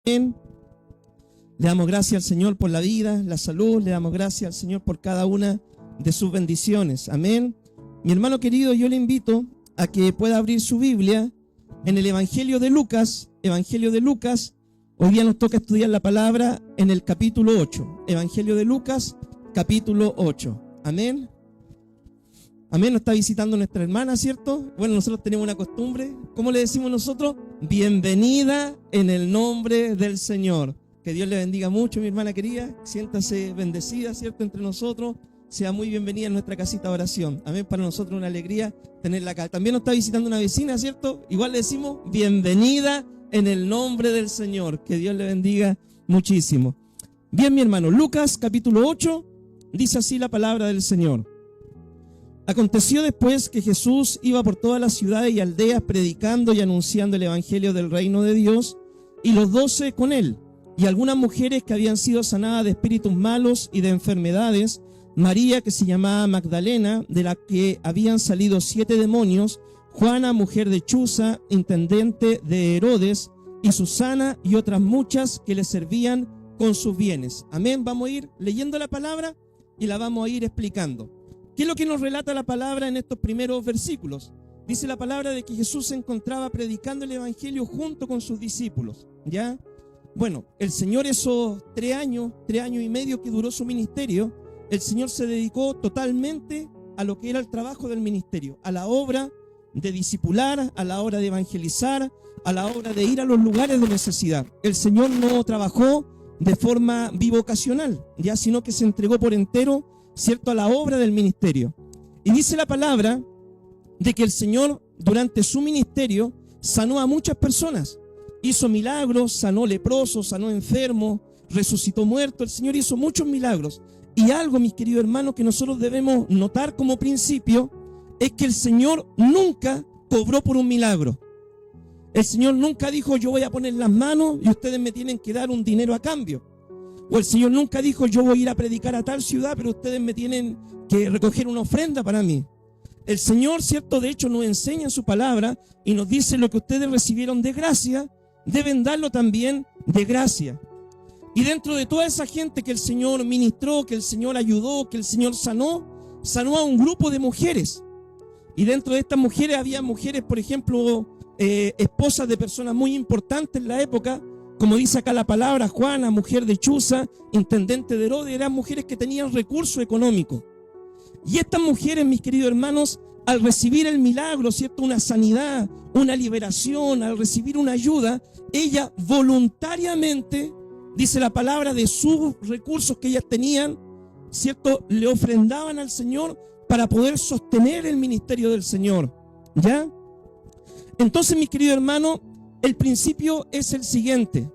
Le damos gracias al Señor por la vida, la salud. Le damos gracias al Señor por cada una de sus bendiciones. Amén. Mi hermano querido, yo le invito a que pueda abrir su Biblia en el Evangelio de Lucas. Evangelio de Lucas. Hoy día nos toca estudiar la palabra en el capítulo 8. Evangelio de Lucas, capítulo 8. Amén. Amén, nos está visitando nuestra hermana, ¿cierto? Bueno, nosotros tenemos una costumbre. ¿Cómo le decimos nosotros? Bienvenida en el nombre del Señor. Que Dios le bendiga mucho, mi hermana querida. Siéntase bendecida, ¿cierto? Entre nosotros. Sea muy bienvenida en nuestra casita de oración. Amén, para nosotros una alegría tenerla acá. También nos está visitando una vecina, ¿cierto? Igual le decimos bienvenida en el nombre del Señor. Que Dios le bendiga muchísimo. Bien, mi hermano, Lucas capítulo 8, dice así la palabra del Señor. Aconteció después que Jesús iba por todas las ciudades y aldeas predicando y anunciando el evangelio del reino de Dios, y los 12 con él, y algunas mujeres que habían sido sanadas de espíritus malos y de enfermedades, María, que se llamaba Magdalena, de la que habían salido 7 demonios, Juana, mujer de Chuza, intendente de Herodes, y Susana y otras muchas que le servían con sus bienes. Amén. Vamos a ir leyendo la palabra y la vamos a ir explicando. ¿Qué es lo que nos relata la palabra en estos primeros versículos? Dice la palabra de que Jesús se encontraba predicando el evangelio junto con sus discípulos, ¿ya? Bueno, el Señor esos 3 años y medio que duró su ministerio, el Señor se dedicó totalmente a lo que era el trabajo del ministerio, a la obra de discipular, a la obra de evangelizar, a la obra de ir a los lugares de necesidad. El Señor no trabajó de forma bivocacional, ya, sino que se entregó por entero, ¿cierto?, a la obra del ministerio. Y dice la palabra de que el Señor durante su ministerio sanó a muchas personas, hizo milagros, sanó leprosos, sanó enfermos, resucitó muertos. El Señor hizo muchos milagros. Y algo, mis queridos hermanos, que nosotros debemos notar como principio es que el Señor nunca cobró por un milagro. El Señor nunca dijo: yo voy a poner las manos y ustedes me tienen que dar un dinero a cambio. O el Señor nunca dijo: yo voy a ir a predicar a tal ciudad, pero ustedes me tienen que recoger una ofrenda para mí. El Señor, ¿cierto?, de hecho nos enseña en su palabra y nos dice: lo que ustedes recibieron de gracia, deben darlo también de gracia. Y dentro de toda esa gente que el Señor ministró, que el Señor ayudó, que el Señor sanó a un grupo de mujeres. Y dentro de estas mujeres había mujeres, por ejemplo, esposas de personas muy importantes en la época, como dice acá la palabra, Juana, mujer de Chuza, intendente de Herodes. Eran mujeres que tenían recursos económicos. Y estas mujeres, mis queridos hermanos, al recibir el milagro, ¿cierto?, una sanidad, una liberación, al recibir una ayuda, ellas voluntariamente, dice la palabra, de sus recursos que ellas tenían, ¿cierto?, le ofrendaban al Señor para poder sostener el ministerio del Señor, ¿ya? Entonces, mis queridos hermanos, el principio es el siguiente: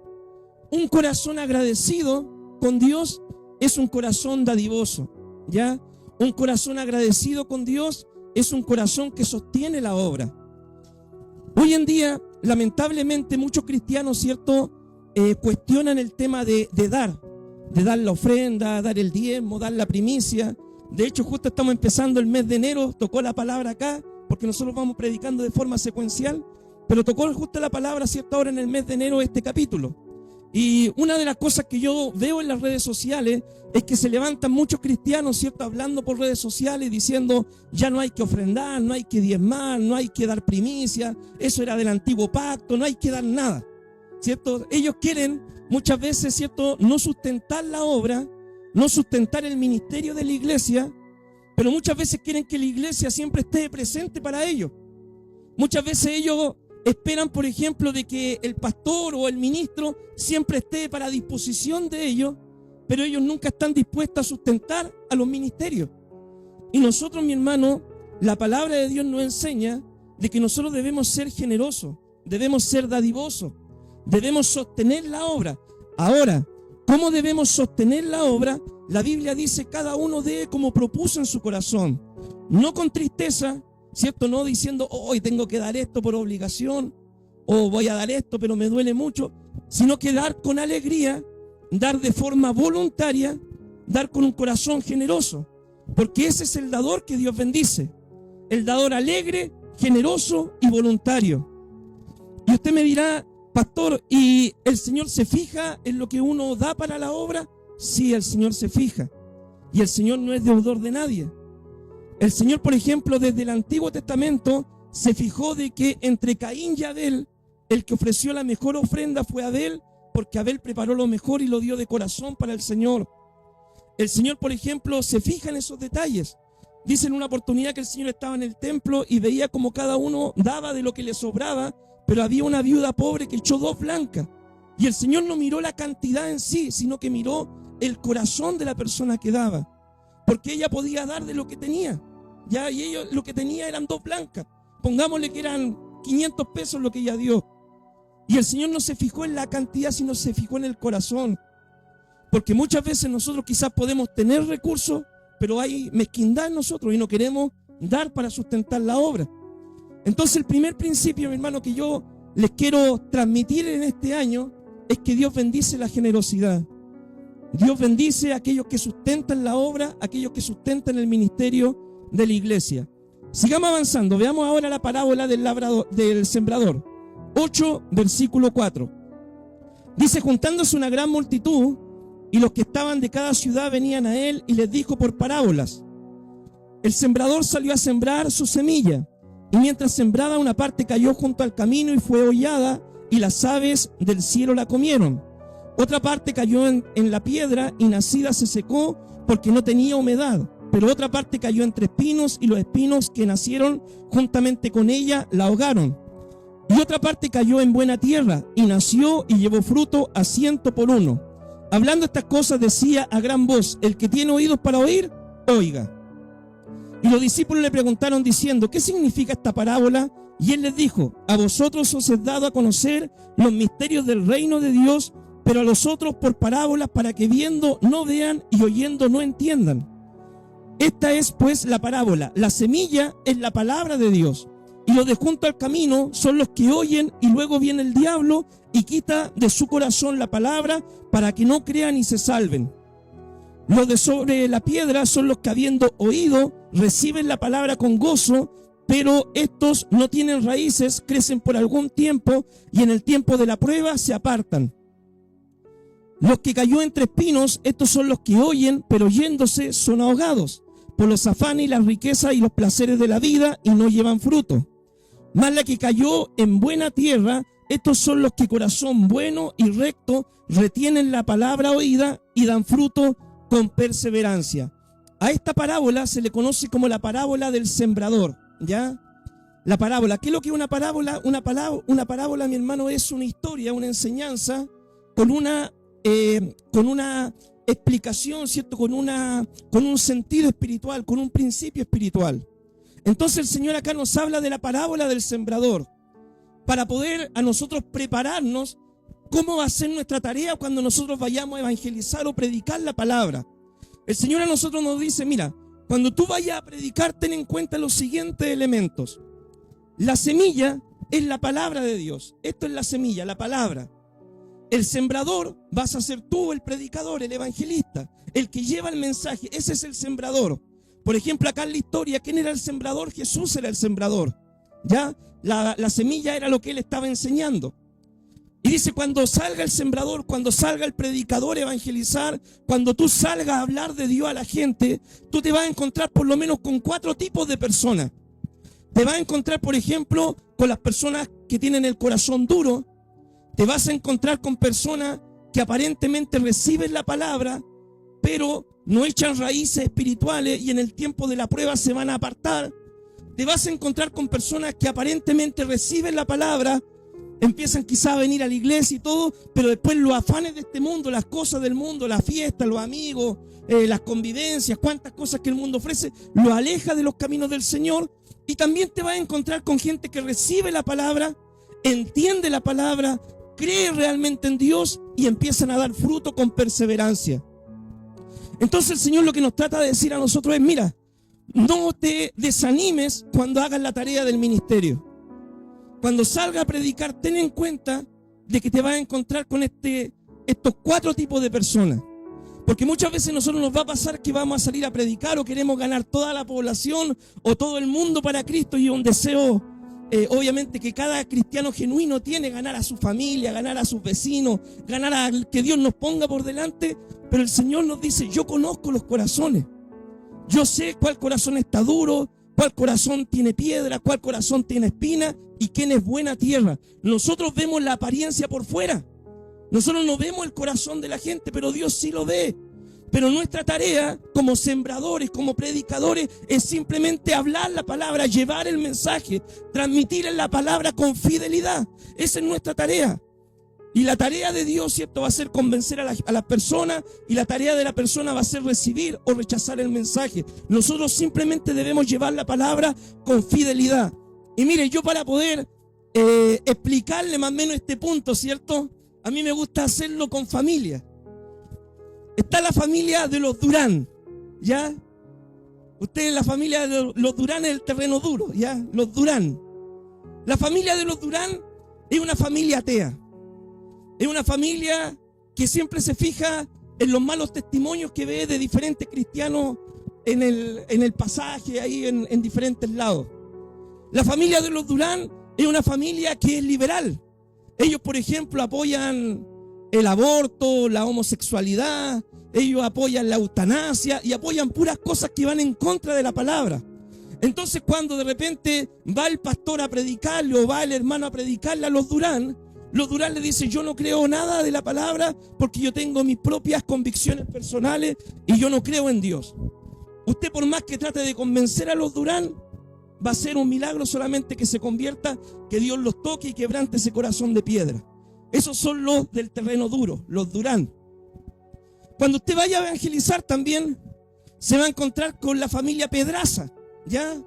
un corazón agradecido con Dios es un corazón dadivoso, ¿ya? Un corazón agradecido con Dios es un corazón que sostiene la obra. Hoy en día, lamentablemente, muchos cristianos, ¿cierto?, cuestionan el tema de dar la ofrenda, dar el diezmo, dar la primicia. De hecho, justo estamos empezando el mes de enero, tocó la palabra acá, porque nosotros vamos predicando de forma secuencial, pero tocó justo la palabra, ¿cierto?, ahora en el mes de enero este capítulo. Y una de las cosas que yo veo en las redes sociales es que se levantan muchos cristianos, ¿cierto?, hablando por redes sociales diciendo: ya no hay que ofrendar, no hay que diezmar, no hay que dar primicia, eso era del antiguo pacto, no hay que dar nada, ¿cierto? Ellos quieren muchas veces, ¿cierto?, no sustentar la obra, no sustentar el ministerio de la iglesia, pero muchas veces quieren que la iglesia siempre esté presente para ellos. Muchas veces ellos esperan, por ejemplo, de que el pastor o el ministro siempre esté para disposición de ellos, pero ellos nunca están dispuestos a sustentar a los ministerios. Y nosotros, mi hermano, la palabra de Dios nos enseña de que nosotros debemos ser generosos, debemos ser dadivosos, debemos sostener la obra. Ahora, ¿cómo debemos sostener la obra? La Biblia dice: cada uno dé como propuso en su corazón, no con tristeza, ¿cierto?, no diciendo: hoy tengo que dar esto por obligación, o voy a dar esto pero me duele mucho, sino que dar con alegría, dar de forma voluntaria, dar con un corazón generoso, porque ese es el dador que Dios bendice, el dador alegre, generoso y voluntario. Y usted me dirá: Pastor, ¿y el Señor se fija en lo que uno da para la obra? Sí, el Señor se fija. Y el Señor no es deudor de nadie. El Señor, por ejemplo, desde el Antiguo Testamento se fijó de que entre Caín y Abel, el que ofreció la mejor ofrenda fue Abel, porque Abel preparó lo mejor y lo dio de corazón para el Señor. El Señor, por ejemplo, se fija en esos detalles. Dice en una oportunidad que el Señor estaba en el templo y veía como cada uno daba de lo que le sobraba, pero había una viuda pobre que echó 2 blancas. Y el Señor no miró la cantidad en sí, sino que miró el corazón de la persona que daba. Porque ella podía dar de lo que tenía. Ya, y ella lo que tenía eran 2 blancas. Pongámosle que eran 500 pesos lo que ella dio. Y el Señor no se fijó en la cantidad, sino se fijó en el corazón. Porque muchas veces nosotros quizás podemos tener recursos, pero hay mezquindad en nosotros y no queremos dar para sustentar la obra. Entonces el primer principio, mi hermano, que yo les quiero transmitir en este año es que Dios bendice la generosidad. Dios bendice a aquellos que sustentan la obra, a aquellos que sustentan el ministerio de la iglesia. Sigamos avanzando, veamos ahora la parábola del sembrador. 8, versículo 4. Dice: juntándose una gran multitud, y los que estaban de cada ciudad venían a él, y les dijo por parábolas: el sembrador salió a sembrar su semilla, y mientras sembraba, una parte cayó junto al camino y fue hollada, y las aves del cielo la comieron. Otra parte cayó en la piedra, y nacida se secó porque no tenía humedad. Pero otra parte cayó entre espinos, y los espinos que nacieron juntamente con ella la ahogaron. Y otra parte cayó en buena tierra, y nació y llevó fruto a 100 por uno. Hablando estas cosas decía a gran voz: el que tiene oídos para oír, oiga. Y los discípulos le preguntaron diciendo: ¿qué significa esta parábola? Y él les dijo: a vosotros os es dado a conocer los misterios del reino de Dios, pero a los otros por parábolas, para que viendo no vean y oyendo no entiendan. Esta es pues la parábola: la semilla es la palabra de Dios, y los de junto al camino son los que oyen, y luego viene el diablo y quita de su corazón la palabra, para que no crean y se salven. Los de sobre la piedra son los que, habiendo oído, reciben la palabra con gozo, pero estos no tienen raíces, crecen por algún tiempo, y en el tiempo de la prueba se apartan. Los que cayó entre espinos, estos son los que oyen, pero yéndose son ahogados por los afanes y las riquezas y los placeres de la vida, y no llevan fruto. Mas la que cayó en buena tierra, estos son los que, corazón bueno y recto, retienen la palabra oída y dan fruto con perseverancia. A esta parábola se le conoce como la parábola del sembrador, ¿ya? La parábola. ¿Qué es lo que es una parábola? Una parábola, mi hermano, es una historia, una enseñanza con una explicación, ¿cierto? Con un sentido espiritual, con un principio espiritual. Entonces el Señor acá nos habla de la parábola del sembrador, para poder a nosotros prepararnos cómo va a ser nuestra tarea cuando nosotros vayamos a evangelizar o predicar la palabra. El Señor a nosotros nos dice: mira, cuando tú vayas a predicar, ten en cuenta los siguientes elementos. La semilla es la palabra de Dios. Esto es la semilla, la palabra. El sembrador vas a ser tú, el predicador, el evangelista, el que lleva el mensaje. Ese es el sembrador. Por ejemplo, acá en la historia, ¿quién era el sembrador? Jesús era el sembrador. ¿Ya? La semilla era lo que él estaba enseñando. Y dice: cuando salga el sembrador, cuando salga el predicador a evangelizar, cuando tú salgas a hablar de Dios a la gente, tú te vas a encontrar por lo menos con 4 tipos de personas. Te vas a encontrar, por ejemplo, con las personas que tienen el corazón duro. Te vas a encontrar con personas que aparentemente reciben la palabra, pero no echan raíces espirituales y en el tiempo de la prueba se van a apartar. Te vas a encontrar con personas que aparentemente reciben la palabra, empiezan quizá a venir a la iglesia y todo, pero después los afanes de este mundo, las cosas del mundo, la fiesta, los amigos, las convivencias, cuántas cosas que el mundo ofrece, lo aleja de los caminos del Señor. Y también te vas a encontrar con gente que recibe la palabra, entiende la palabra, cree realmente en Dios y empiezan a dar fruto con perseverancia. Entonces el Señor lo que nos trata de decir a nosotros es: mira, no te desanimes cuando hagas la tarea del ministerio. Cuando salga a predicar, ten en cuenta de que te vas a encontrar con estos 4 tipos de personas. Porque muchas veces a nosotros nos va a pasar que vamos a salir a predicar o queremos ganar toda la población o todo el mundo para Cristo, y es un deseo obviamente que cada cristiano genuino tiene ganar a su familia, ganar a sus vecinos, ganar a que Dios nos ponga por delante, pero el Señor nos dice, yo conozco los corazones, yo sé cuál corazón está duro, cuál corazón tiene piedra, cuál corazón tiene espina y quién es buena tierra. Nosotros vemos la apariencia por fuera, nosotros no vemos el corazón de la gente, pero Dios sí lo ve. Pero nuestra tarea como sembradores, como predicadores, es simplemente hablar la palabra, llevar el mensaje, transmitir la palabra con fidelidad. Esa es nuestra tarea. Y la tarea de Dios, ¿cierto?, va a ser convencer a las personas, y la tarea de la persona va a ser recibir o rechazar el mensaje. Nosotros simplemente debemos llevar la palabra con fidelidad. Y mire, yo para poder explicarle más o menos este punto, ¿cierto?, a mí me gusta hacerlo con familia. Está la familia de los Durán, ¿ya? Ustedes, la familia de los Durán es el terreno duro, ¿ya? Los Durán. La familia de los Durán es una familia atea. Es una familia que siempre se fija en los malos testimonios que ve de diferentes cristianos en el pasaje, ahí en diferentes lados. La familia de los Durán es una familia que es liberal. Ellos, por ejemplo, apoyan el aborto, la homosexualidad, ellos apoyan la eutanasia y apoyan puras cosas que van en contra de la palabra. Entonces, cuando de repente va el pastor a predicarle o va el hermano a predicarle a los Durán le dicen, yo no creo nada de la palabra porque yo tengo mis propias convicciones personales y yo no creo en Dios. Usted, por más que trate de convencer a los Durán, va a ser un milagro solamente que se convierta, que Dios los toque y quebrante ese corazón de piedra. Esos son los del terreno duro, los Durán. Cuando usted vaya a evangelizar también, se va a encontrar con la familia Pedraza, ¿ya?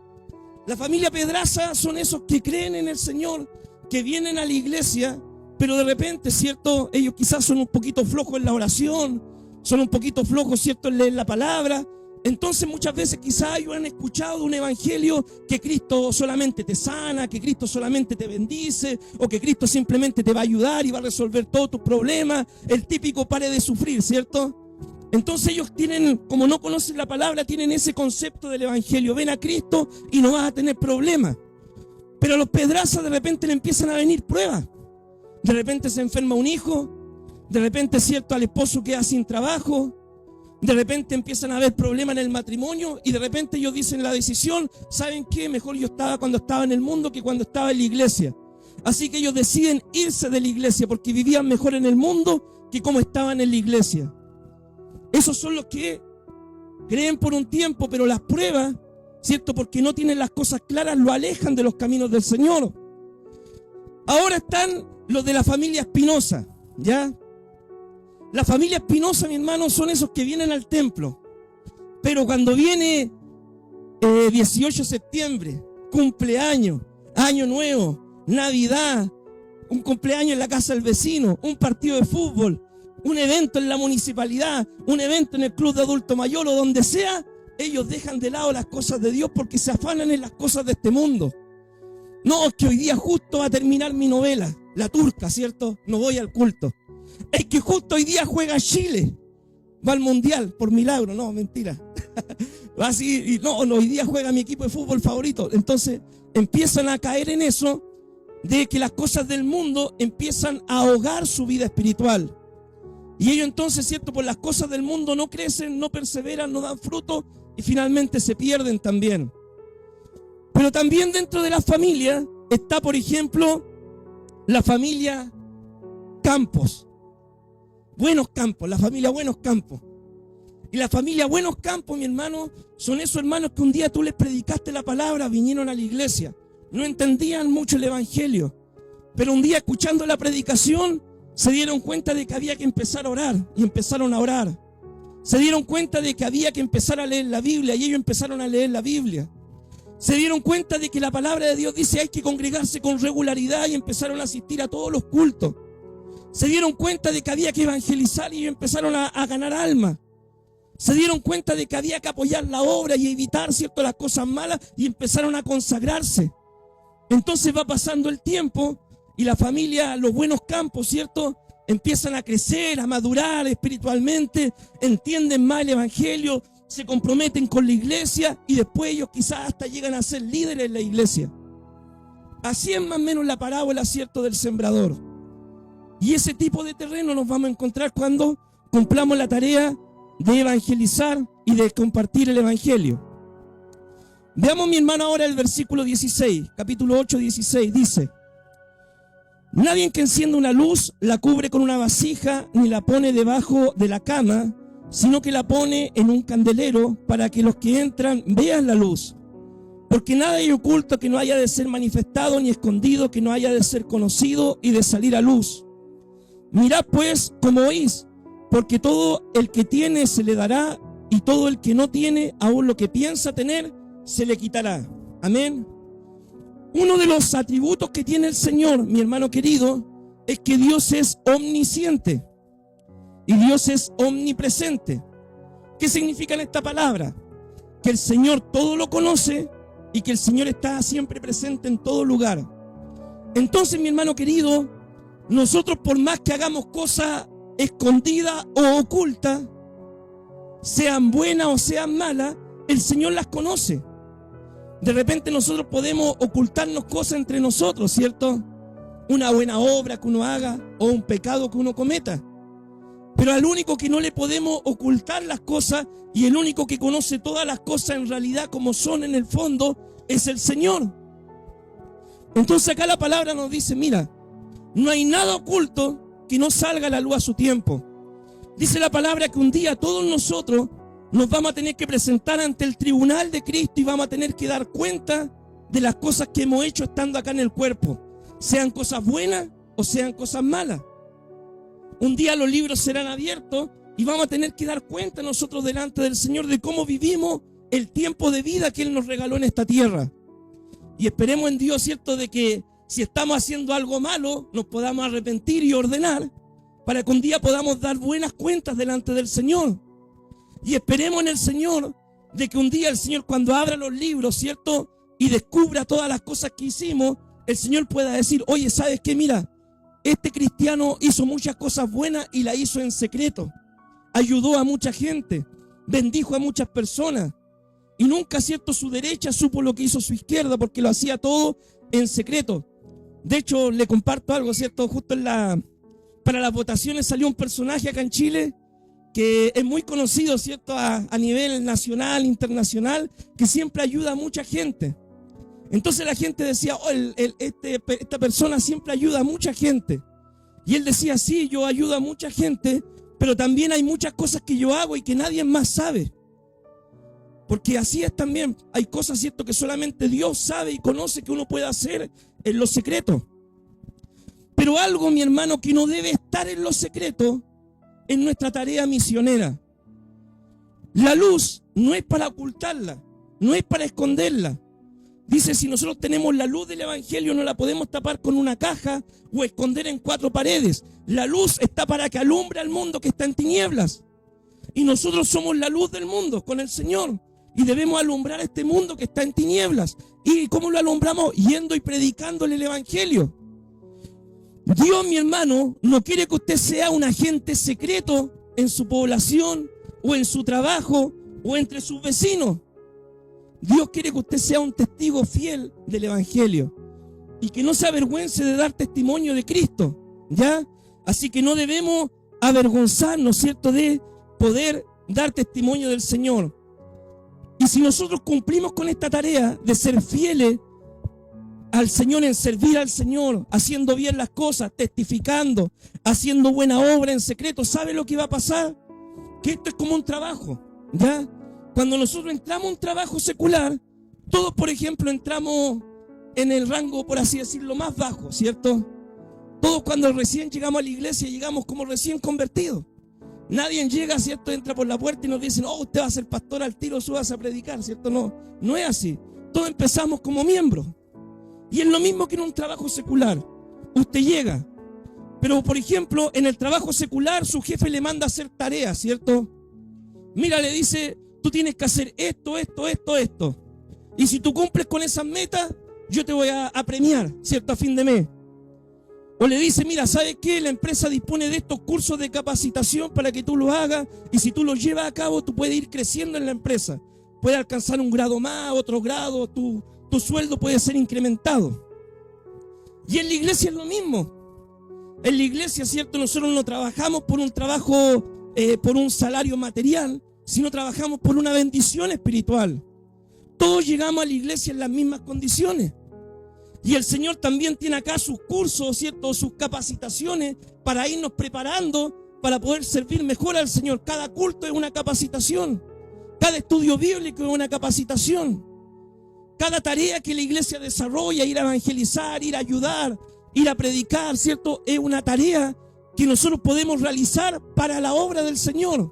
La familia Pedraza son esos que creen en el Señor, que vienen a la iglesia, pero de repente, ¿cierto?, ellos quizás son un poquito flojos en la oración, son un poquito flojos, ¿cierto?, en leer la palabra. Entonces muchas veces quizás ellos han escuchado un evangelio que Cristo solamente te sana, que Cristo solamente te bendice, o que Cristo simplemente te va a ayudar y va a resolver todos tus problemas, el típico pare de sufrir, ¿cierto? Entonces ellos tienen, como no conocen la palabra, tienen ese concepto del evangelio, ven a Cristo y no vas a tener problemas. Pero a los Pedrazas de repente le empiezan a venir pruebas, de repente se enferma un hijo, de repente, ¿cierto?, al esposo queda sin trabajo, de repente empiezan a haber problemas en el matrimonio y de repente ellos dicen la decisión, ¿saben qué? Mejor yo estaba cuando estaba en el mundo que cuando estaba en la iglesia. Así que ellos deciden irse de la iglesia porque vivían mejor en el mundo que como estaban en la iglesia. Esos son los que creen por un tiempo, pero las pruebas, ¿cierto?, porque no tienen las cosas claras, lo alejan de los caminos del Señor. Ahora están los de la familia Espinosa, ¿ya? La familia Espinosa, mi hermano, son esos que vienen al templo. Pero cuando viene 18 de septiembre, cumpleaños, año nuevo, Navidad, un cumpleaños en la casa del vecino, un partido de fútbol, un evento en la municipalidad, un evento en el club de adulto mayor o donde sea, ellos dejan de lado las cosas de Dios porque se afanan en las cosas de este mundo. No, es que hoy día justo va a terminar mi novela, La Turca, ¿cierto? No voy al culto. Es que justo hoy día juega Chile, va al mundial, por milagro, no, mentira. Así, no, hoy día juega mi equipo de fútbol favorito. Entonces empiezan a caer en eso de que las cosas del mundo empiezan a ahogar su vida espiritual. Y ellos entonces, ¿cierto?, por las cosas del mundo no crecen, no perseveran, no dan fruto y finalmente se pierden también. Pero también dentro de la familia está, por ejemplo, la familia Campos. Buenos Campos, la familia Buenos Campos. Y la familia Buenos Campos, mi hermano, son esos hermanos que un día tú les predicaste la palabra, vinieron a la iglesia, no entendían mucho el evangelio, pero un día escuchando la predicación se dieron cuenta de que había que empezar a orar y empezaron a orar. Se dieron cuenta de que había que empezar a leer la Biblia y ellos empezaron a leer la Biblia. Se dieron cuenta de que la palabra de Dios dice hay que congregarse con regularidad y empezaron a asistir a todos los cultos. Se dieron cuenta de que había que evangelizar y ellos empezaron a ganar almas. Se dieron cuenta de que había que apoyar la obra y evitar, ¿cierto?, las cosas malas y empezaron a consagrarse. Entonces va pasando el tiempo y la familia, los Buenos Campos, ¿cierto?, empiezan a crecer, a madurar espiritualmente, entienden más el evangelio, se comprometen con la iglesia y después ellos quizás hasta llegan a ser líderes en la iglesia. Así es más o menos la parábola, ¿cierto?, del sembrador. Y ese tipo de terreno nos vamos a encontrar cuando cumplamos la tarea de evangelizar y de compartir el evangelio. Veamos, mi hermano, ahora el versículo 16, capítulo 8, 16, dice: nadie que encienda una luz la cubre con una vasija ni la pone debajo de la cama, sino que la pone en un candelero para que los que entran vean la luz. Porque nada hay oculto que no haya de ser manifestado, ni escondido que no haya de ser conocido y de salir a luz. Mirad pues como oís, porque todo el que tiene se le dará, y todo el que no tiene, aún lo que piensa tener, se le quitará. Amén. Uno de los atributos que tiene el Señor, mi hermano querido, es que Dios es omnisciente y Dios es omnipresente. ¿Qué significa en esta palabra? Que el Señor todo lo conoce y que el Señor está siempre presente en todo lugar. Entonces, mi hermano querido, nosotros, por más que hagamos cosas escondidas o ocultas, sean buenas o sean malas, el Señor las conoce. De repente nosotros podemos ocultarnos cosas entre nosotros, ¿cierto? Una buena obra que uno haga o un pecado que uno cometa. Pero al único que no le podemos ocultar las cosas, y el único que conoce todas las cosas en realidad como son en el fondo, es el Señor. Entonces acá la palabra nos dice: mira, no hay nada oculto que no salga a la luz a su tiempo. Dice la palabra que un día todos nosotros nos vamos a tener que presentar ante el tribunal de Cristo y vamos a tener que dar cuenta de las cosas que hemos hecho estando acá en el cuerpo, sean cosas buenas o sean cosas malas. Un día los libros serán abiertos y vamos a tener que dar cuenta nosotros delante del Señor de cómo vivimos el tiempo de vida que Él nos regaló en esta tierra. Y esperemos en Dios, ¿cierto?, de que si estamos haciendo algo malo, nos podamos arrepentir y ordenar para que un día podamos dar buenas cuentas delante del Señor. Y esperemos en el Señor de que un día el Señor, cuando abra los libros, ¿cierto?, y descubra todas las cosas que hicimos, el Señor pueda decir: oye, ¿sabes qué? Mira, este cristiano hizo muchas cosas buenas y la hizo en secreto. Ayudó a mucha gente, bendijo a muchas personas. Y nunca, ¿cierto?, su derecha supo lo que hizo su izquierda, porque lo hacía todo en secreto. De hecho, le comparto algo, ¿cierto? Justo para las votaciones salió un personaje acá en Chile que es muy conocido, ¿cierto?, a nivel nacional, internacional, que siempre ayuda a mucha gente. Entonces la gente decía: oh, esta persona siempre ayuda a mucha gente. Y él decía: sí, yo ayudo a mucha gente, pero también hay muchas cosas que yo hago y que nadie más sabe. Porque así es también, hay cosas, ¿cierto?, que solamente Dios sabe y conoce que uno puede hacer en lo secreto. Pero algo, mi hermano, que no debe estar en lo secreto es nuestra tarea misionera. La luz no es para ocultarla, no es para esconderla. Dice: si nosotros tenemos la luz del evangelio, no la podemos tapar con una caja o esconder en 4 paredes. La luz está para que alumbre al mundo que está en tinieblas. Y nosotros somos la luz del mundo con el Señor. Y debemos alumbrar a este mundo que está en tinieblas. ¿Y cómo lo alumbramos? Yendo y predicándole el evangelio. Dios, mi hermano, no quiere que usted sea un agente secreto en su población o en su trabajo o entre sus vecinos. Dios quiere que usted sea un testigo fiel del evangelio y que no se avergüence de dar testimonio de Cristo, ¿ya? Así que no debemos avergonzarnos, ¿cierto?, de poder dar testimonio del Señor. Y si nosotros cumplimos con esta tarea de ser fieles al Señor, en servir al Señor, haciendo bien las cosas, testificando, haciendo buena obra en secreto, ¿sabe lo que va a pasar? Que esto es como un trabajo, ¿ya? Cuando nosotros entramos a un trabajo secular, todos, por ejemplo, entramos en el rango, por así decirlo, más bajo, ¿cierto? Todos, cuando recién llegamos a la iglesia, llegamos como recién convertidos. Nadie llega, ¿cierto?, entra por la puerta y nos dicen: oh, usted va a ser pastor al tiro, subas a predicar, ¿cierto? No es así. Todos empezamos como miembros. Y es lo mismo que en un trabajo secular. Usted llega, pero por ejemplo, en el trabajo secular su jefe le manda a hacer tareas, ¿cierto? Mira, le dice: tú tienes que hacer esto. Y si tú cumples con esas metas, yo te voy a premiar, ¿cierto?, a fin de mes. O le dice: mira, ¿sabes qué? La empresa dispone de estos cursos de capacitación para que tú lo hagas, y si tú los llevas a cabo, tú puedes ir creciendo en la empresa. Puedes alcanzar un grado más, otro grado, tu sueldo puede ser incrementado. Y en la iglesia es lo mismo. En la iglesia, ¿cierto? Nosotros no trabajamos por un trabajo, por un salario material, sino trabajamos por una bendición espiritual. Todos llegamos a la iglesia en las mismas condiciones. Y el Señor también tiene acá sus cursos, ¿cierto? Sus capacitaciones para irnos preparando para poder servir mejor al Señor. Cada culto es una capacitación. Cada estudio bíblico es una capacitación. Cada tarea que la iglesia desarrolla, ir a evangelizar, ir a ayudar, ir a predicar, ¿cierto? Es una tarea que nosotros podemos realizar para la obra del Señor.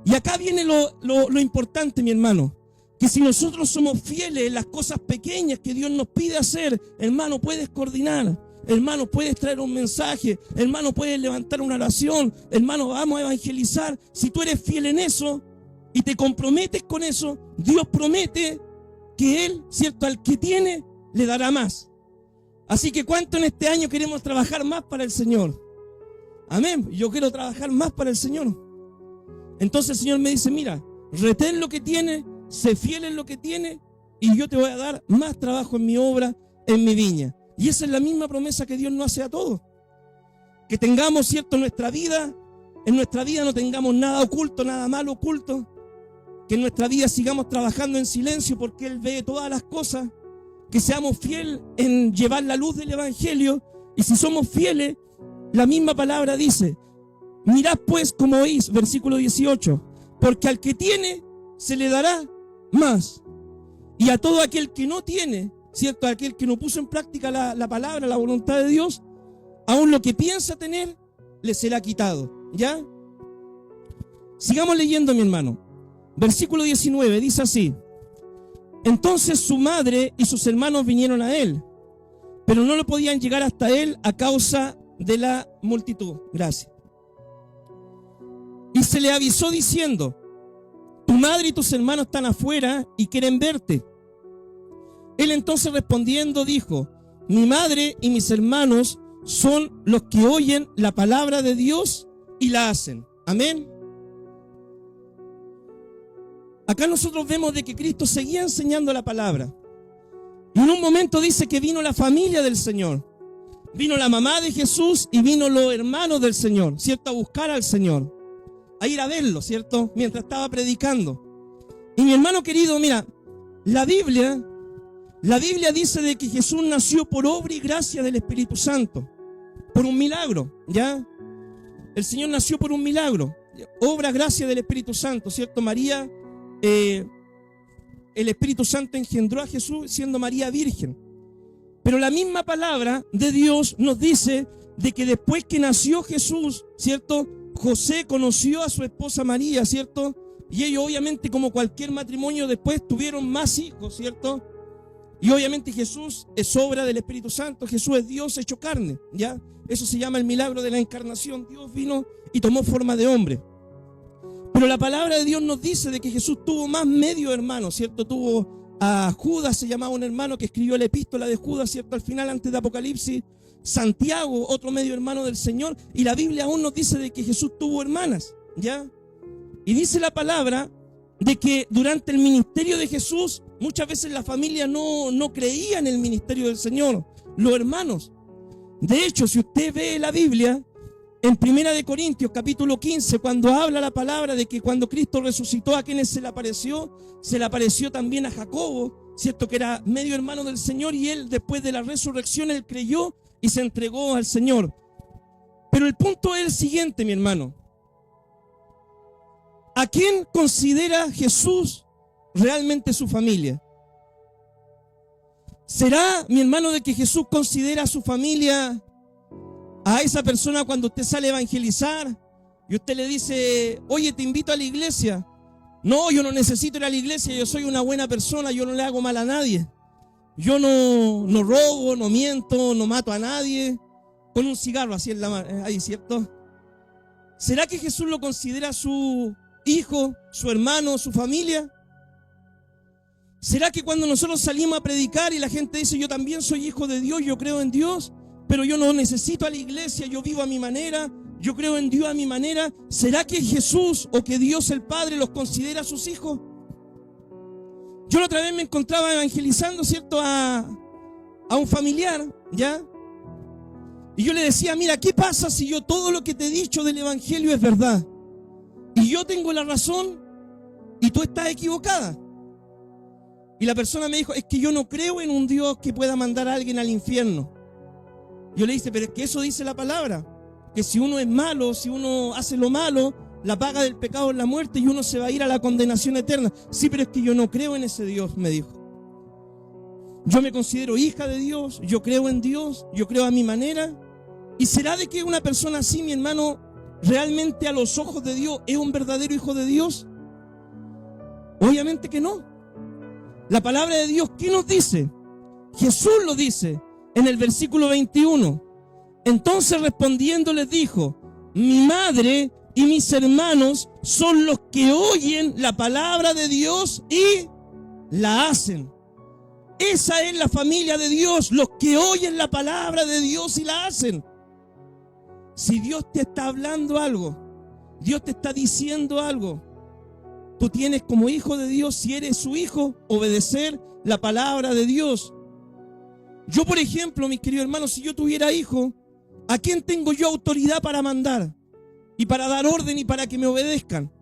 Y acá viene lo importante, mi hermano. Que si nosotros somos fieles en las cosas pequeñas que Dios nos pide hacer, hermano, puedes coordinar, hermano, puedes traer un mensaje, hermano, puedes levantar una oración, hermano, vamos a evangelizar. Si tú eres fiel en eso y te comprometes con eso, Dios promete que Él, ¿cierto?, al que tiene, le dará más. Así que ¿cuánto en este año queremos trabajar más para el Señor? Amén. Yo quiero trabajar más para el Señor. Entonces el Señor me dice, mira, retén lo que tiene, sé fiel en lo que tiene y yo te voy a dar más trabajo en mi obra, en mi viña. Y esa es la misma promesa que Dios nos hace a todos. Que tengamos, ¿cierto?, en nuestra vida no tengamos nada oculto, nada malo oculto. Que en nuestra vida sigamos trabajando en silencio porque Él ve todas las cosas. Que seamos fieles en llevar la luz del Evangelio. Y si somos fieles, la misma palabra dice, mirad pues como oís, versículo 18, porque al que tiene se le dará más. Y a todo aquel que no tiene, ¿cierto?, aquel que no puso en práctica la palabra, la voluntad de Dios, aún lo que piensa tener, le será quitado. ¿Ya? Sigamos leyendo, mi hermano. Versículo 19 dice así: entonces su madre y sus hermanos vinieron a él, pero no lo podían llegar hasta él a causa de la multitud. Gracias. Y se le avisó diciendo: tu madre y tus hermanos están afuera y quieren verte. Él entonces respondiendo dijo: mi madre y mis hermanos son los que oyen la palabra de Dios y la hacen. Amén. Acá nosotros vemos de que Cristo seguía enseñando la palabra. Y en un momento dice que vino la familia del Señor. Vino la mamá de Jesús y vino los hermanos del Señor, ¿cierto? A buscar al Señor, a ir a verlo, ¿cierto? Mientras estaba predicando. Y mi hermano querido, mira, la Biblia dice de que Jesús nació por obra y gracia del Espíritu Santo, por un milagro, ¿ya? El Señor nació por un milagro, obra, gracia del Espíritu Santo, ¿cierto? María, el Espíritu Santo engendró a Jesús siendo María virgen. Pero la misma palabra de Dios nos dice de que después que nació Jesús, ¿cierto?, José conoció a su esposa María, ¿cierto? Y ellos obviamente, como cualquier matrimonio, después tuvieron más hijos, ¿cierto? Y obviamente Jesús es obra del Espíritu Santo, Jesús es Dios hecho carne, ¿ya? Eso se llama el milagro de la encarnación. Dios vino y tomó forma de hombre. Pero la palabra de Dios nos dice de que Jesús tuvo más medio hermanos, ¿cierto? Tuvo a Judas, se llamaba un hermano que escribió la epístola de Judas, ¿cierto? Al final, antes de Apocalipsis. Santiago, otro medio hermano del Señor. Y la Biblia aún nos dice de que Jesús tuvo hermanas, ¿ya? Y dice la palabra de que durante el ministerio de Jesús, muchas veces la familia no creía en el ministerio del Señor, los hermanos. De hecho, si usted ve la Biblia, en 1 Corintios capítulo 15, cuando habla la palabra de que cuando Cristo resucitó, a quienes se le apareció también a Jacobo, ¿cierto?, que era medio hermano del Señor, y él después de la resurrección, él creyó y se entregó al Señor. Pero el punto es el siguiente, mi hermano. ¿A quién considera Jesús realmente su familia? ¿Será, mi hermano, de que Jesús considera a su familia a esa persona cuando usted sale a evangelizar y usted le dice: oye, te invito a la iglesia? No, yo no necesito ir a la iglesia, yo soy una buena persona, yo no le hago mal a nadie. Yo no robo, no miento, no mato a nadie. Con un cigarro así en la mano, ahí, ¿cierto? ¿Será que Jesús lo considera su hijo, su hermano, su familia? ¿Será que cuando nosotros salimos a predicar y la gente dice: yo también soy hijo de Dios, yo creo en Dios, pero yo no necesito a la iglesia, yo vivo a mi manera, yo creo en Dios a mi manera? ¿Será que Jesús o que Dios el Padre los considera sus hijos? Yo la otra vez me encontraba evangelizando, ¿cierto?, a un familiar, ¿ya? Y yo le decía, mira, ¿qué pasa si yo todo lo que te he dicho del evangelio es verdad? Y yo tengo la razón y tú estás equivocada. Y la persona me dijo, es que yo no creo en un Dios que pueda mandar a alguien al infierno. Yo le dije, pero es que eso dice la palabra, que si uno es malo, si uno hace lo malo, la paga del pecado es la muerte y uno se va a ir a la condenación eterna. Sí, pero es que yo no creo en ese Dios, me dijo. Yo me considero hija de Dios, yo creo en Dios, yo creo a mi manera. ¿Y será de que una persona así, mi hermano, realmente a los ojos de Dios es un verdadero hijo de Dios? Obviamente que no. La palabra de Dios, ¿qué nos dice? Jesús lo dice en el versículo 21. Entonces respondiendo les dijo, mi madre y mis hermanos son los que oyen la palabra de Dios y la hacen. Esa es la familia de Dios, los que oyen la palabra de Dios y la hacen. Si Dios te está hablando algo, Dios te está diciendo algo, tú tienes como hijo de Dios, si eres su hijo, obedecer la palabra de Dios. Yo, por ejemplo, mis queridos hermanos, si yo tuviera hijo, ¿a quién tengo yo autoridad para mandar? Y para dar orden y para que me obedezcan.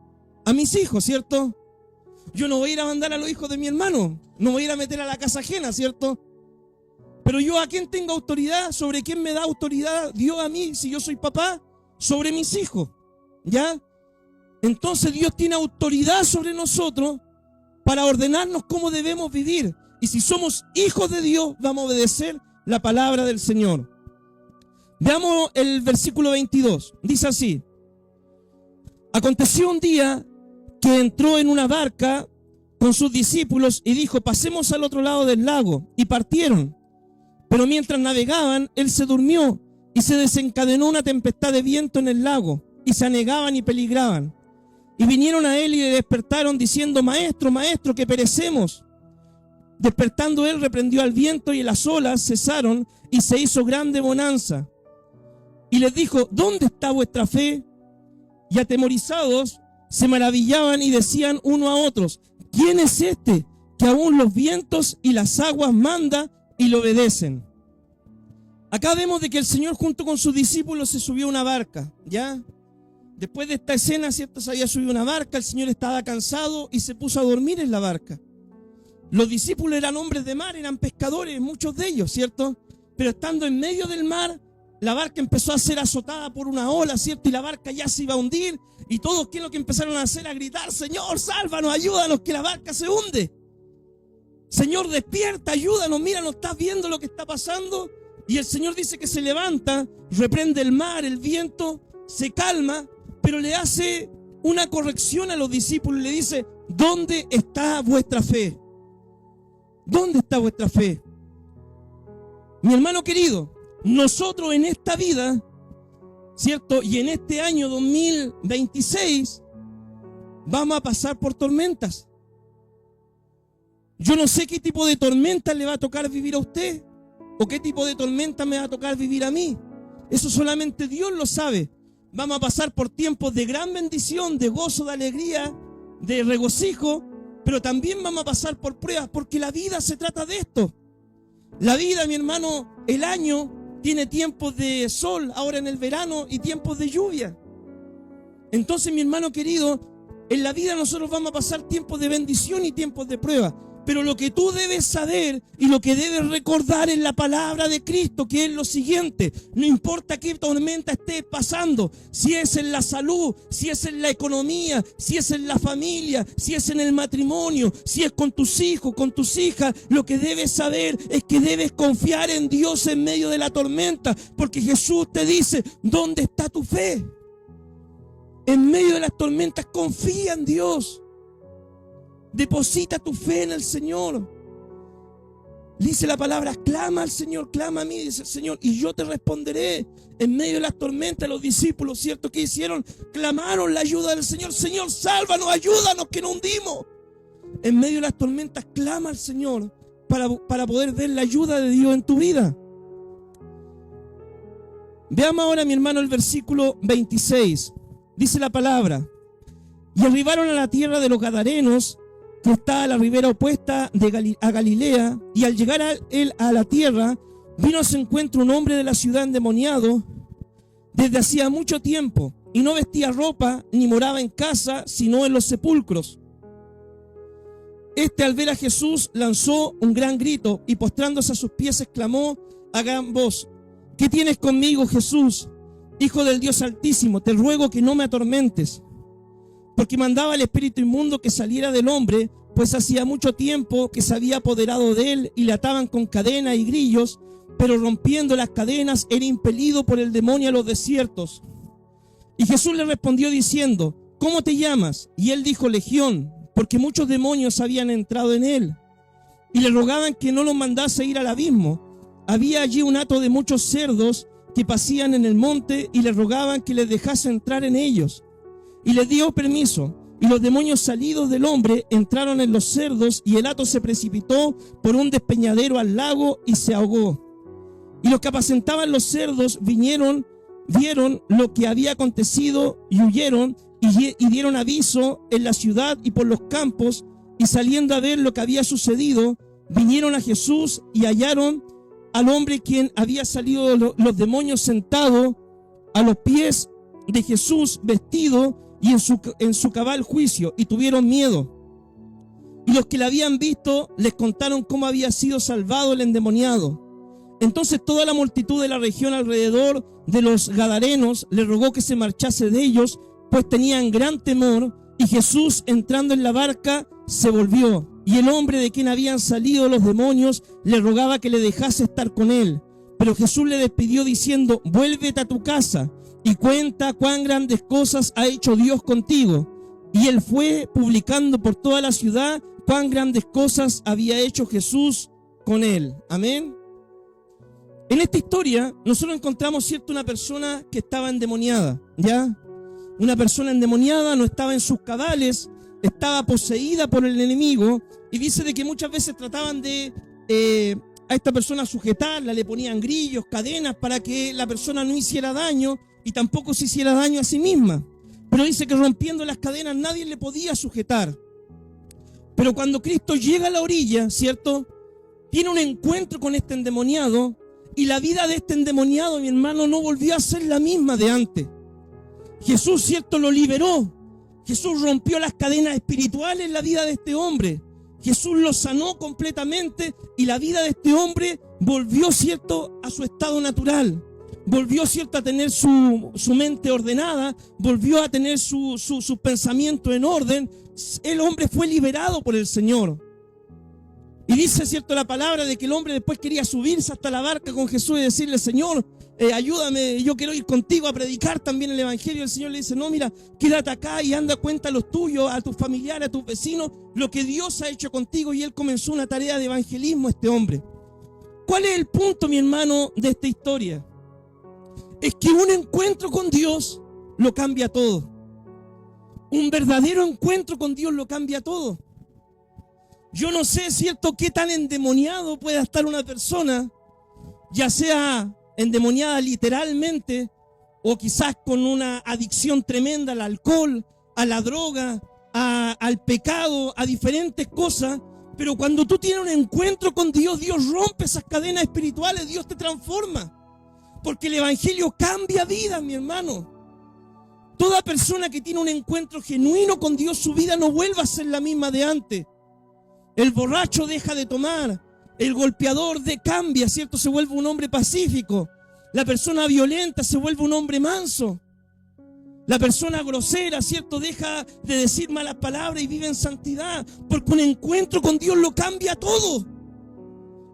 A mis hijos, ¿cierto? Yo no voy a ir a mandar a los hijos de mi hermano, no voy a ir a meter a la casa ajena, ¿cierto? Pero yo, ¿a quién tengo autoridad? ¿Sobre quién me da autoridad Dios a mí, si yo soy papá? Sobre mis hijos, ¿ya? Entonces Dios tiene autoridad sobre nosotros para ordenarnos cómo debemos vivir. Y si somos hijos de Dios, vamos a obedecer la palabra del Señor. Veamos el versículo 22. Dice así. Aconteció un día que entró en una barca con sus discípulos y dijo, pasemos al otro lado del lago. Y partieron. Pero mientras navegaban, él se durmió y se desencadenó una tempestad de viento en el lago. Y se anegaban y peligraban. Y vinieron a él y le despertaron diciendo, maestro, maestro, que perecemos. Despertando él, reprendió al viento y las olas cesaron y se hizo grande bonanza. Y les dijo, ¿dónde está vuestra fe? Y atemorizados se maravillaban y decían uno a otros, ¿quién es este que aún los vientos y las aguas manda y le obedecen? Acá vemos de que el Señor junto con sus discípulos se subió a una barca, ¿ya? Después de esta escena, ¿cierto? Se había subido a una barca, el Señor estaba cansado y se puso a dormir en la barca. Los discípulos eran hombres de mar, eran pescadores, muchos de ellos, ¿cierto? Pero estando en medio del mar, la barca empezó a ser azotada por una ola, ¿cierto? Y la barca ya se iba a hundir. Y todos, ¿qué es lo que empezaron a hacer? A gritar, Señor, sálvanos, ayúdanos, que la barca se hunde. Señor, despierta, ayúdanos, mira, ¿no estás viendo lo que está pasando? Y el Señor dice que se levanta, reprende el mar, el viento, se calma, pero le hace una corrección a los discípulos y le dice, ¿dónde está vuestra fe? ¿Dónde está vuestra fe? Mi hermano querido, nosotros en esta vida, ¿cierto? Y en este año 2026 vamos a pasar por tormentas. Yo no sé qué tipo de tormenta le va a tocar vivir a usted o qué tipo de tormenta me va a tocar vivir a mí. Eso solamente Dios lo sabe. Vamos a pasar por tiempos de gran bendición, de gozo, de alegría, de regocijo, pero también vamos a pasar por pruebas porque la vida se trata de esto. La vida, mi hermano, el año tiene tiempos de sol ahora en el verano y tiempos de lluvia. Entonces, mi hermano querido, en la vida nosotros vamos a pasar tiempos de bendición y tiempos de prueba. Pero lo que tú debes saber y lo que debes recordar es la palabra de Cristo, que es lo siguiente. No importa qué tormenta estés pasando, si es en la salud, si es en la economía, si es en la familia, si es en el matrimonio, si es con tus hijos, con tus hijas, lo que debes saber es que debes confiar en Dios en medio de la tormenta, porque Jesús te dice, ¿dónde está tu fe? En medio de las tormentas confía en Dios. Deposita tu fe en el Señor. Dice la palabra, clama al Señor, clama a mí, dice el Señor, y yo te responderé. En medio de las tormentas, los discípulos, ¿cierto? ¿Qué hicieron? Clamaron la ayuda del Señor. Señor, sálvanos, ayúdanos, que nos hundimos. En medio de las tormentas, clama al Señor para poder ver la ayuda de Dios en tu vida. Veamos ahora, mi hermano, el versículo 26. Dice la palabra, y arribaron a la tierra de los Gadarenos, que está a la ribera opuesta a Galilea, y al llegar él a la tierra, vino a su encuentro un hombre de la ciudad endemoniado desde hacía mucho tiempo, y no vestía ropa ni moraba en casa, sino en los sepulcros. Este, al ver a Jesús, lanzó un gran grito y postrándose a sus pies exclamó a gran voz: ¿Qué tienes conmigo, Jesús, Hijo del Dios Altísimo? Te ruego que no me atormentes. Porque mandaba al espíritu inmundo que saliera del hombre, pues hacía mucho tiempo que se había apoderado de él y le ataban con cadenas y grillos, pero rompiendo las cadenas era impelido por el demonio a los desiertos. Y Jesús le respondió diciendo: ¿Cómo te llamas? Y él dijo: Legión, porque muchos demonios habían entrado en él. Y le rogaban que no los mandase ir al abismo. Había allí un hato de muchos cerdos que pasían en el monte y le rogaban que les dejase entrar en ellos. Y les dio permiso. Y los demonios salidos del hombre entraron en los cerdos, y el hato se precipitó por un despeñadero al lago y se ahogó. Y los que apacentaban los cerdos vieron lo que había acontecido y huyeron y dieron aviso en la ciudad y por los campos, y saliendo a ver lo que había sucedido, vinieron a Jesús y hallaron al hombre quien había salido los demonios sentado a los pies de Jesús, vestido y en su cabal juicio, y tuvieron miedo. Y los que le habían visto les contaron cómo había sido salvado el endemoniado. Entonces toda la multitud de la región alrededor de los Gadarenos le rogó que se marchase de ellos, pues tenían gran temor. Y Jesús, entrando en la barca, se volvió. Y el hombre de quien habían salido los demonios le rogaba que le dejase estar con él. Pero Jesús le despidió diciendo: vuélvete a tu casa y cuenta cuán grandes cosas ha hecho Dios contigo. Y él fue publicando por toda la ciudad cuán grandes cosas había hecho Jesús con él. Amén. En esta historia nosotros encontramos, ¿cierto?, una persona que estaba endemoniada, ¿ya? Una persona endemoniada, no estaba en sus cabales, estaba poseída por el enemigo, y dice de que muchas veces trataban de a esta persona sujetarla, le ponían grillos, cadenas para que la persona no hiciera daño y tampoco se hiciera daño a sí misma. Pero dice que rompiendo las cadenas nadie le podía sujetar. Pero cuando Cristo llega a la orilla, ¿cierto?, tiene un encuentro con este endemoniado, y la vida de este endemoniado, mi hermano, no volvió a ser la misma de antes. Jesús, ¿cierto?, lo liberó. Jesús rompió las cadenas espirituales en la vida de este hombre. Jesús lo sanó completamente y la vida de este hombre volvió, ¿cierto?, a su estado natural. Volvió, ¿cierto?, a tener su mente ordenada, volvió a tener su pensamiento en orden. El hombre fue liberado por el Señor. Y dice, ¿cierto?, la palabra de que el hombre después quería subirse hasta la barca con Jesús y decirle: Señor, ayúdame, yo quiero ir contigo a predicar también el evangelio. El Señor le dice: no, mira, quédate acá y anda, cuenta a los tuyos, a tus familiares, a tus vecinos, lo que Dios ha hecho contigo. Y él comenzó una tarea de evangelismo, este hombre. ¿Cuál es el punto, mi hermano, de esta historia? Es que un encuentro con Dios lo cambia todo. Un verdadero encuentro con Dios lo cambia todo. Yo no sé, ¿cierto?, qué tan endemoniado pueda estar una persona, ya sea endemoniada literalmente o quizás con una adicción tremenda al alcohol, a la droga, al pecado, a diferentes cosas. Pero cuando tú tienes un encuentro con Dios, Dios rompe esas cadenas espirituales, Dios te transforma. Porque el evangelio cambia vidas, mi hermano. Toda persona que tiene un encuentro genuino con Dios, su vida no vuelve a ser la misma de antes. El borracho deja de tomar, el golpeador cambia, ¿cierto?, se vuelve un hombre pacífico. La persona violenta se vuelve un hombre manso. La persona grosera, ¿cierto?, deja de decir malas palabras y vive en santidad, porque un encuentro con Dios lo cambia todo.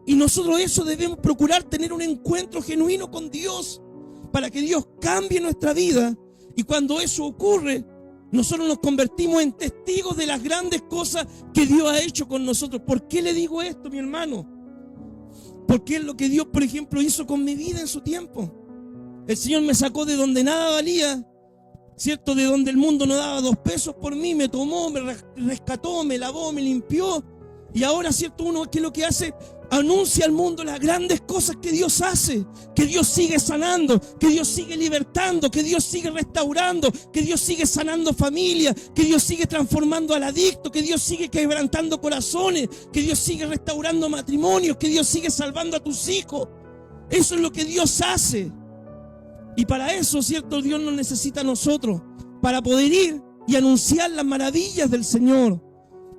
Y nosotros eso debemos procurar, tener un encuentro genuino con Dios, para que Dios cambie nuestra vida. Y cuando eso ocurre, nosotros nos convertimos en testigos de las grandes cosas que Dios ha hecho con nosotros. ¿Por qué le digo esto, mi hermano? Porque es lo que Dios, por ejemplo, hizo con mi vida en su tiempo. El Señor me sacó de donde nada valía, ¿cierto?, de donde el mundo no daba 2 pesos por mí, me tomó, me rescató, me lavó, me limpió. Y ahora, ¿cierto?, uno, ¿qué es lo que hace? Anuncia al mundo las grandes cosas que Dios hace, que Dios sigue sanando, que Dios sigue libertando, que Dios sigue restaurando, que Dios sigue sanando familias, que Dios sigue transformando al adicto, que Dios sigue quebrantando corazones, que Dios sigue restaurando matrimonios, que Dios sigue salvando a tus hijos. Eso es lo que Dios hace. Y para eso, ¿cierto? Dios nos necesita a nosotros, para poder ir y anunciar las maravillas del Señor.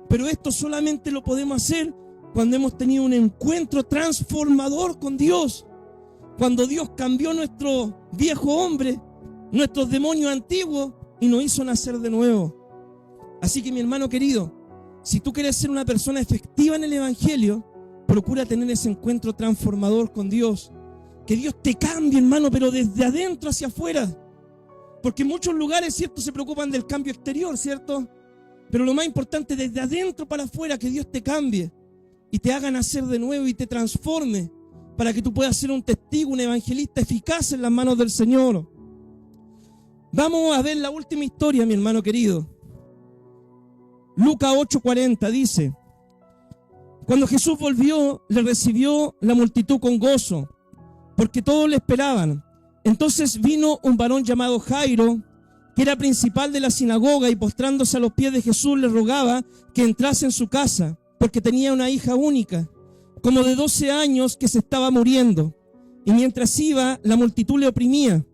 Pero esto solamente lo podemos hacer cuando hemos tenido un encuentro transformador con Dios. Cuando Dios cambió nuestro viejo hombre, nuestros demonios antiguos, y nos hizo nacer de nuevo. Así que, mi hermano querido, si tú quieres ser una persona efectiva en el Evangelio, procura tener ese encuentro transformador con Dios. Que Dios te cambie, hermano, pero desde adentro hacia afuera. Porque en muchos lugares, ¿cierto?, se preocupan del cambio exterior, ¿cierto? Pero lo más importante, desde adentro para afuera, que Dios te cambie y te haga nacer de nuevo y te transforme, para que tú puedas ser un testigo, un evangelista eficaz en las manos del Señor. Vamos a ver la última historia, mi hermano querido. Lucas 8:40 dice: cuando Jesús volvió, le recibió la multitud con gozo, porque todos le esperaban. Entonces vino un varón llamado Jairo, que era principal de la sinagoga, y postrándose a los pies de Jesús le rogaba que entrase en su casa, porque tenía una hija única, como de 12 años, que se estaba muriendo. Y mientras iba, la multitud le oprimía.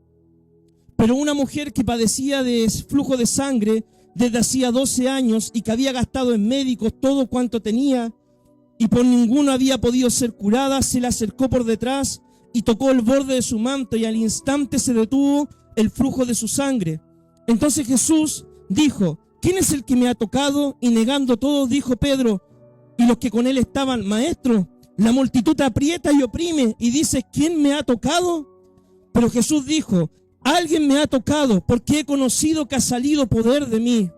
Pero una mujer que padecía de flujo de sangre desde hacía 12 años y que había gastado en médicos todo cuanto tenía y por ninguno había podido ser curada, se le acercó por detrás y tocó el borde de su manto, y al instante se detuvo el flujo de su sangre. Entonces Jesús dijo: ¿quién es el que me ha tocado? Y negando todos, dijo Pedro y los que con él estaban: Maestro, la multitud te aprieta y oprime, y dices: ¿quién me ha tocado? Pero Jesús dijo: alguien me ha tocado, porque he conocido que ha salido poder de mí.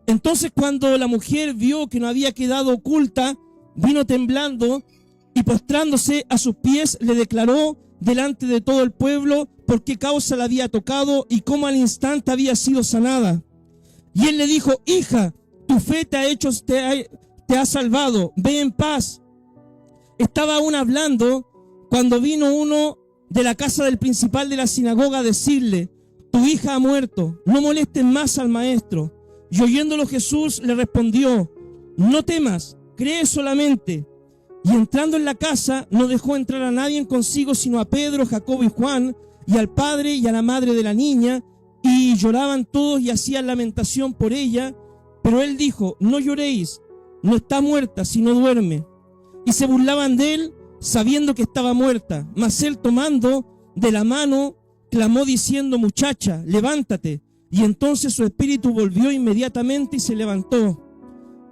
Entonces, cuando la mujer vio que no había quedado oculta, vino temblando y postrándose a sus pies le declaró delante de todo el pueblo por qué causa la había tocado y cómo al instante había sido sanada. Y él le dijo: hija, tu fe te ha salvado, ve en paz. Estaba aún hablando cuando vino uno de la casa del principal de la sinagoga a decirle: tu hija ha muerto, no molestes más al maestro. Y oyéndolo Jesús le respondió: no temas, cree solamente. Y entrando en la casa no dejó entrar a nadie consigo sino a Pedro, Jacobo y Juan, y al padre y a la madre de la niña, y lloraban todos y hacían lamentación por ella. Pero él dijo: no lloréis, no está muerta, sino duerme. Y se burlaban de él, sabiendo que estaba muerta. Mas él, tomando de la mano, clamó diciendo: muchacha, levántate. Y entonces su espíritu volvió inmediatamente y se levantó.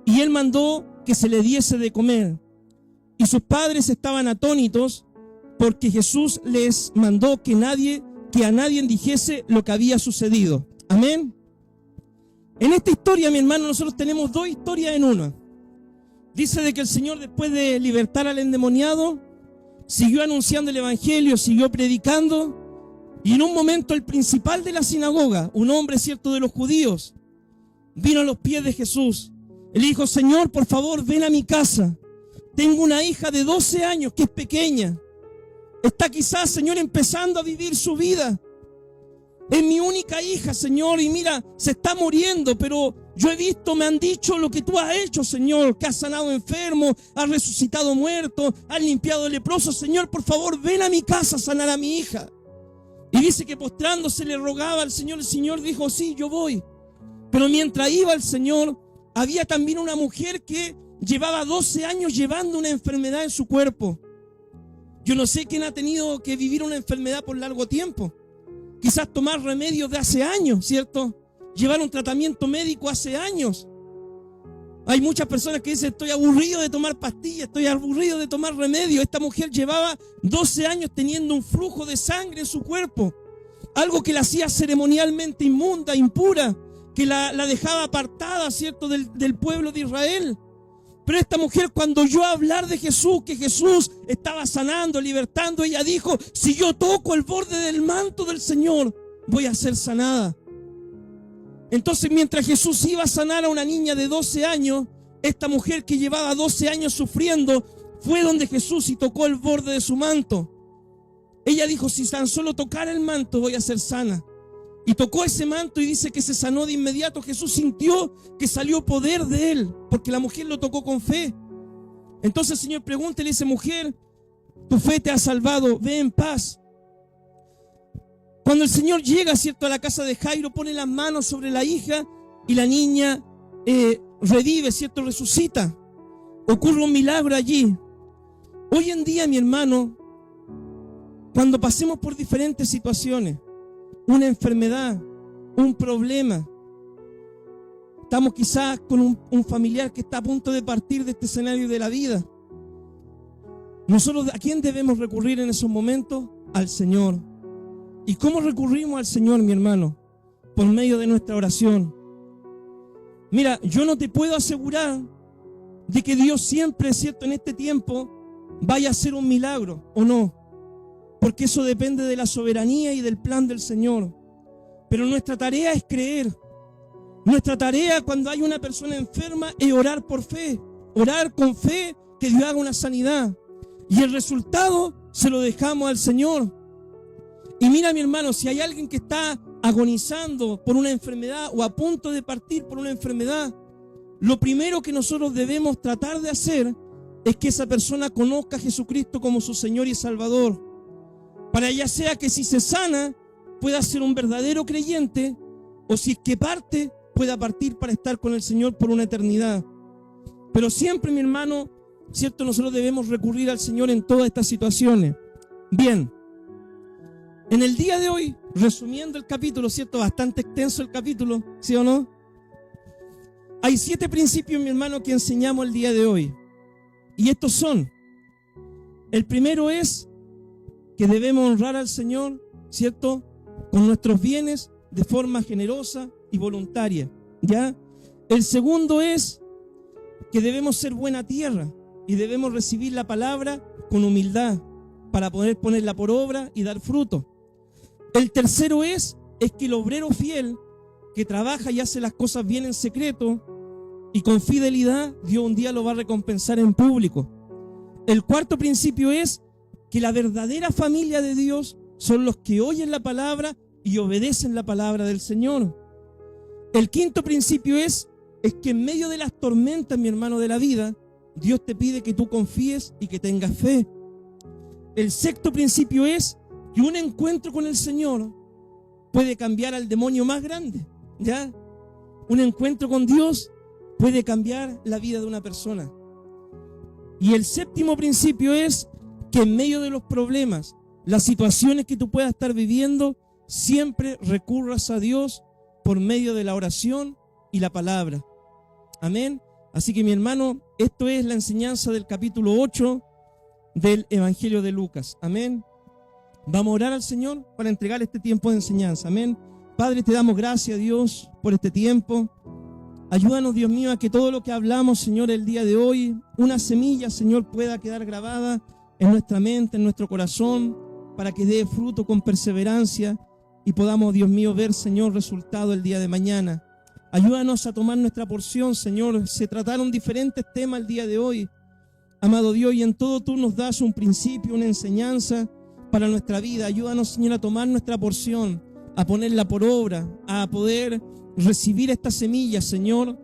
Y él mandó que se le diese de comer. Y sus padres estaban atónitos, porque Jesús les mandó que a nadie dijese lo que había sucedido. Amén. En esta historia, mi hermano, nosotros tenemos dos historias en una. Dice de que el Señor, después de libertar al endemoniado, siguió anunciando el evangelio, siguió predicando, y en un momento el principal de la sinagoga, un hombre cierto de los judíos, vino a los pies de Jesús. Él dijo: Señor, por favor, ven a mi casa. Tengo una hija de 12 años que es pequeña. Está quizás, Señor, empezando a vivir su vida. Es mi única hija, Señor, y mira, se está muriendo, pero yo he visto, me han dicho lo que tú has hecho, Señor, que has sanado enfermos, has resucitado muertos, has limpiado leprosos. Señor, por favor, ven a mi casa a sanar a mi hija. Y dice que postrándose le rogaba al Señor. El Señor dijo: sí, yo voy. Pero mientras iba el Señor, había también una mujer que llevaba 12 años llevando una enfermedad en su cuerpo. Yo no sé quién ha tenido que vivir una enfermedad por largo tiempo. Quizás tomar remedios de hace años, ¿cierto? Llevar un tratamiento médico hace años. Hay muchas personas que dicen: estoy aburrido de tomar pastillas, estoy aburrido de tomar remedios. Esta mujer llevaba 12 años teniendo un flujo de sangre en su cuerpo. Algo que la hacía ceremonialmente inmunda, impura, que la dejaba apartada, ¿cierto?, del pueblo de Israel. Pero esta mujer, cuando oyó hablar de Jesús, que Jesús estaba sanando, libertando, ella dijo: si yo toco el borde del manto del Señor, voy a ser sanada. Entonces, mientras Jesús iba a sanar a una niña de 12 años, esta mujer que llevaba 12 años sufriendo, fue donde Jesús y tocó el borde de su manto. Ella dijo: si tan solo tocar el manto, voy a ser sana. Y tocó ese manto y dice que se sanó de inmediato. Jesús sintió que salió poder de él, porque la mujer lo tocó con fe. Entonces el Señor pregunta y le dice: mujer, Tu fe te ha salvado, ve en paz. Cuando el Señor llega, ¿cierto?, a la casa de Jairo, pone las manos sobre la hija y la niña revive, ¿cierto?, resucita. Ocurre un milagro allí. Hoy en día, mi hermano, cuando pasemos por diferentes situaciones, una enfermedad, un problema, estamos quizás con un familiar que está a punto de partir de este escenario de la vida. Nosotros, ¿a quién debemos recurrir en esos momentos? Al Señor. ¿Y cómo recurrimos al Señor, mi hermano? Por medio de nuestra oración. Mira, yo no te puedo asegurar de que Dios siempre, ¿cierto?, en este tiempo vaya a hacer un milagro o no, porque eso depende de la soberanía y del plan del Señor. Pero nuestra tarea es creer. Nuestra tarea cuando hay una persona enferma es orar por fe, orar con fe que Dios haga una sanidad. Y el resultado se lo dejamos al Señor. Y mira, mi hermano, si hay alguien que está agonizando por una enfermedad o a punto de partir por una enfermedad, lo primero que nosotros debemos tratar de hacer es que esa persona conozca a Jesucristo como su Señor y Salvador. Para ya sea que si se sana, pueda ser un verdadero creyente, o si es que parte, pueda partir para estar con el Señor por una eternidad. Pero siempre, mi hermano, ¿cierto?, nosotros debemos recurrir al Señor en todas estas situaciones. Bien, en el día de hoy, resumiendo el capítulo, ¿cierto?, bastante extenso el capítulo, ¿sí o no? Hay 7 principios, mi hermano, que enseñamos el día de hoy. Y estos son: el primero es que debemos honrar al Señor, ¿cierto?, con nuestros bienes de forma generosa y voluntaria, ¿ya? El segundo es que debemos ser buena tierra y debemos recibir la palabra con humildad para poder ponerla por obra y dar fruto. El tercero es que el obrero fiel que trabaja y hace las cosas bien en secreto y con fidelidad, Dios un día lo va a recompensar en público. El cuarto principio es que la verdadera familia de Dios son los que oyen la palabra y obedecen la palabra del Señor. El quinto principio es que en medio de las tormentas, mi hermano, de la vida, Dios te pide que tú confíes y que tengas fe. El sexto principio es que un encuentro con el Señor puede cambiar al demonio más grande, ¿ya? Un encuentro con Dios puede cambiar la vida de una persona. Y el séptimo principio es que en medio de los problemas, las situaciones que tú puedas estar viviendo, siempre recurras a Dios por medio de la oración y la palabra. Amén. Así que, mi hermano, esto es la enseñanza del capítulo 8 del Evangelio de Lucas. Amén. Vamos a orar al Señor para entregar este tiempo de enseñanza. Amén. Padre, te damos gracias, Dios, por este tiempo. Ayúdanos, Dios mío, a que todo lo que hablamos, Señor, el día de hoy, una semilla, Señor, pueda quedar grabada en nuestra mente, en nuestro corazón, para que dé fruto con perseverancia y podamos, Dios mío, ver, Señor, resultado el día de mañana. Ayúdanos a tomar nuestra porción, Señor. Se trataron diferentes temas el día de hoy, amado Dios, y en todo tú nos das un principio, una enseñanza para nuestra vida. Ayúdanos, Señor, a tomar nuestra porción, a ponerla por obra, a poder recibir esta semilla, Señor,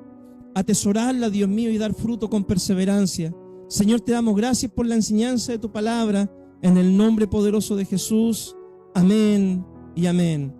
atesorarla, Dios mío, y dar fruto con perseverancia. Señor, te damos gracias por la enseñanza de tu palabra, en el nombre poderoso de Jesús. Amén y amén.